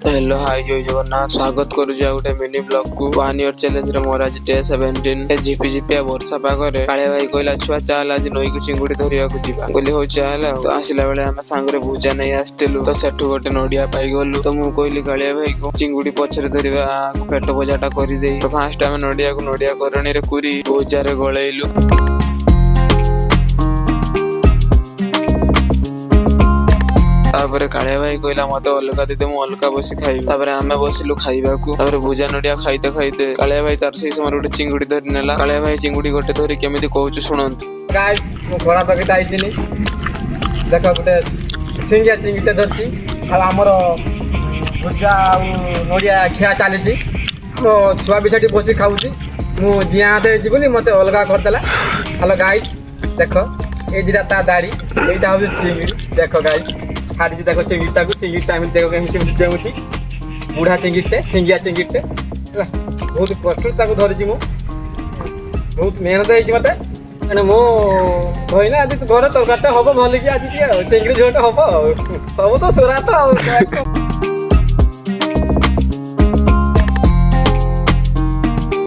तो hello hi जय जगन्नाथ स्वागत करुचे गोटे मिनी ब्लॉग को 1 ईयर चैलेंज रे मोर आज डे 17 झिपी झिपिया वर्षा पागरे काळे भाई कहला छुआ चाल आज नई को चिंगुड़ी धरिया को जीवा बोली हो चाल तो आसिला बेले हम सांगरे भूजा नहीं आस्तिलु तो सेठु गोटे नडिया पाई गलु तो मु कहली काळे भाई को चिंगुड़ी पछरे धरिवा पेट बजाटा करि देई तो फास्ट हम नडिया को नडिया करणी रे कुरी भूजा रे गळेइलु तापर काळे भाई कहला मत अलगा दे मु अलगा बसी खाई तापर आमे बसिलु खाइबा को तापर भुजा नडिया खाइते खाइते काळे भाई तार से समय गोटे चिंगुड़ी धरि नेला काळे भाई चिंगुड़ी गोटे धरि केमिति कहउछु सुनंत गाइस मु घोड़ा पकेट आइतिनी देखो गोटे सिंगिया चिंगुड़ी धरती आ हमर भुजा नडिया खिया चालीची मो छुआ भी सेठी बसी खाउची मु जिया दे जिबली मते अलगा कर देला हेलो गाइस देखो ए दिरा ता दाढ़ी एटा हो चिंगुड़ी देखो गाइस हाड़ी देखो चिंगुड़ी को चिंगुड़ी टाइम देखो केमिति जेमुती बुढ़ा चिंगुड़ी सिंगिया चिंगुड़ी बहुत कष्ट ताको धरिची मु बहुत मेहनत है मते मैंने मो भइना आज घर तरकाटा हबो भल कि आज चिंगुड़ी झोट हबो सब तो सोरा तो